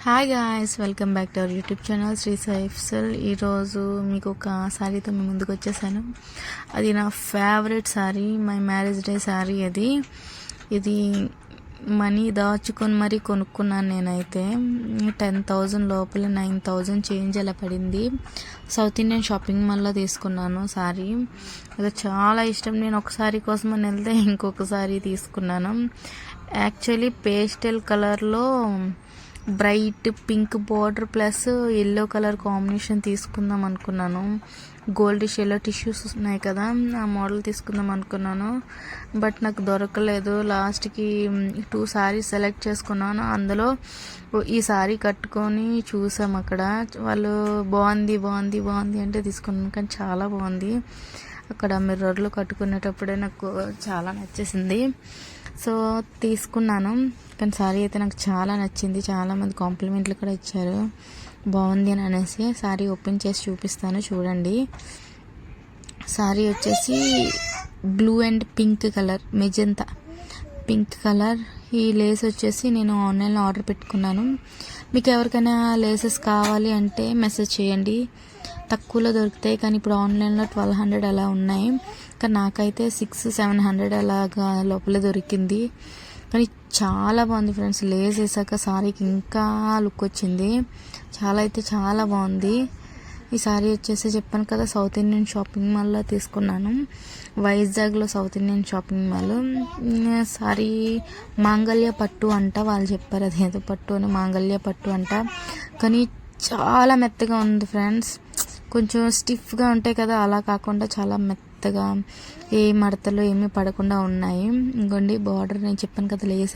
Hi guys, welcome back to our YouTube channel Sri సైఫ్సల్. ఈరోజు మీకు ఒక శారీతో మీ ముందుకు వచ్చేసాను. అది నా favourite sari, my marriage day sari. ఇది మనీ దాచుకొని మరీ కొనుక్కున్నాను. నేనైతే 10,000 లోపల 9,000 చేంజ్ అలా పడింది. సౌత్ ఇండియన్ షాపింగ్ మాల్లో తీసుకున్నాను శారీ. అది చాలా ఇష్టం. నేను ఒక శారీ కోసం అని వెళ్తే ఇంకొక శారీ తీసుకున్నాను. యాక్చువల్లీ పేస్టల్ కలర్లో bright pink border plus yellow colour combination తీసుకుందాం అనుకున్నాను. గోల్డిష్ ఎల్లో టిష్యూస్ ఉన్నాయి కదా, ఆ మోడల్ తీసుకుందాం అనుకున్నాను. బట్ నాకు దొరకలేదు. లాస్ట్కి 2 సారీస్ సెలెక్ట్ చేసుకున్నాను. అందులో ఈ సారీ కట్టుకొని చూసాం అక్కడ. వాళ్ళు బాగుంది బాగుంది బాగుంది అంటే తీసుకున్నాను, కానీ చాలా బాగుంది. అక్కడ మిర్రర్లో కట్టుకునేటప్పుడే నాకు చాలా నచ్చేసింది. సో తీసుకున్నాను. కానీ శారీ అయితే నాకు చాలా నచ్చింది. చాలామంది కాంప్లిమెంట్లు కూడా ఇచ్చారు బాగుంది అని అనేసి. శారీ ఓపెన్ చేసి చూపిస్తాను, చూడండి. శారీ వచ్చేసి blue and pink colour, magenta pink colour. ఈ లేస్ వచ్చేసి నేను ఆన్లైన్లో ఆర్డర్ పెట్టుకున్నాను. మీకు ఎవరికైనా లేసెస్ కావాలి అంటే మెసేజ్ చేయండి, తక్కువలో దొరుకుతాయి. కానీ ఇప్పుడు ఆన్లైన్లో 1,200 అలా ఉన్నాయి, కానీ నాకైతే 600-700 అలాగా లోపల దొరికింది. కానీ చాలా బాగుంది ఫ్రెండ్స్. లేస్ వేసాక సారీకి ఇంకా లుక్ వచ్చింది. చాలా అయితే చాలా బాగుంది. ఈ సారీ వచ్చేసి చెప్పాను కదా, సౌత్ ఇండియన్ షాపింగ్ మాల్లో తీసుకున్నాను. వైజాగ్లో south Indian shopping mall. Sorry మాంగళ్య పట్టు అంట, వాళ్ళు చెప్పారు అదేదో పట్టు అని, మాంగళ్య పట్టు అంట. కానీ చాలా మెత్తగా ఉంది ఫ్రెండ్స్. కొంచెం స్టిఫ్గా ఉంటాయి కదా, అలా కాకుండా చాలా మెత్తగా, ఏ మడతలు ఏమీ పడకుండా ఉన్నాయి. ఇంకోండి బార్డర్ నేను చెప్పాను కదా లేస్,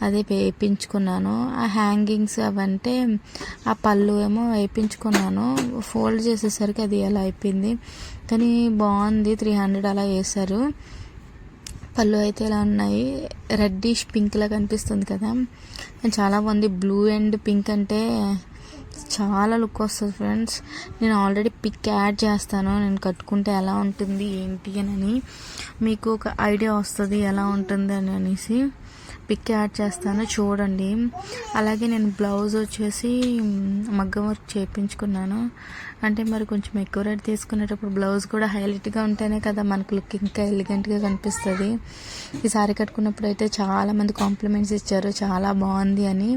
అదే వేయించుకున్నాను. ఆ హ్యాంగింగ్స్ అవంటే ఆ పళ్ళు ఏమో వేయించుకున్నాను. ఫోల్డ్ చేసేసరికి అది అలా అయిపోయింది. కానీ బాగుంది. 300 అలా వేశారు. పళ్ళు అయితే ఇలా ఉన్నాయి. రెడ్డిష్ పింక్ లా కనిపిస్తుంది కదా, చాలా బాగుంది. బ్లూ అండ్ పింక్ అంటే చాలా లుక్ వస్తుంది ఫ్రెండ్స్. నేను ఆల్రెడీ పిక్ యాడ్ చేస్తాను, నేను కట్టుకుంటే ఎలా ఉంటుంది ఏంటి అని మీకు ఒక ఐడియా వస్తుంది ఎలా ఉంటుంది అని అనేసి. పిక్ యాడ్ చేస్తాను, చూడండి. అలాగే నేను బ్లౌజ్ వచ్చేసి మగ్గం వర్క్ చేయించుకున్నాను. అంటే మరి కొంచెం ఎక్కువ రేట్ తీసుకునేటప్పుడు బ్లౌజ్ కూడా హైలైట్గా ఉంటేనే కదా మనకు లుక్ ఇంకా ఎలిగెంట్గా కనిపిస్తుంది. ఈ సారీ కట్టుకున్నప్పుడు అయితే చాలామంది కాంప్లిమెంట్స్ ఇచ్చారు, చాలా బాగుంది అని.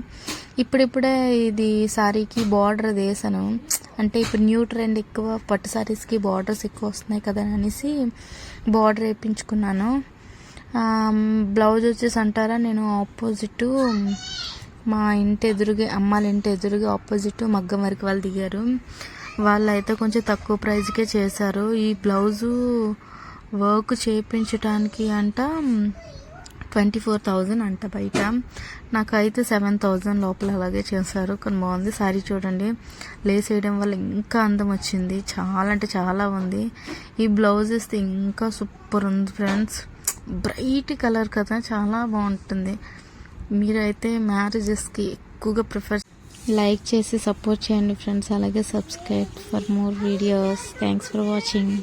ఇప్పుడిప్పుడే ఇది సారీకి బార్డర్ వేసాను. అంటే ఇప్పుడు న్యూ ట్రెండ్ ఎక్కువ, పట్టు సారీస్కి బార్డర్స్ ఎక్కువ వస్తున్నాయి కదా అనేసి బార్డర్ వేయించుకున్నాను. బ్లౌజ్ వచ్చేసి అంటారా, నేను ఆపోజిట్ మా ఇంటి ఎదురుగా, అమ్మాళ్ళ ఇంటి ఎదురుగా ఆపోజిట్ మగ్గం వరకు వాళ్ళు దిగారు. వాళ్ళు అయితే కొంచెం తక్కువ ప్రైస్కే చేశారు. ఈ బ్లౌజు వర్క్ చేయించడానికి అంట 24,000 అంట బయట. నాకైతే 7,000 లోపల అలాగే చేశారు. కానీ బాగుంది. సారీ చూడండి, లేస్ వేయడం వల్ల ఇంకా అందం వచ్చింది. చాలా అంటే చాలా ఉంది. ఈ బ్లౌజ్ వేస్తే ఇంకా సూపర్ ఉంది ఫ్రెండ్స్. బ్రైట్ కలర్ కదా, చాలా బాగుంటుంది. మీరైతే మ్యారేజెస్కి ఎక్కువగా లైక్ చేసి సపోర్ట్ చేయండి ఫ్రెండ్స్. అలాగే subscribe for more videos. Thanks for watching.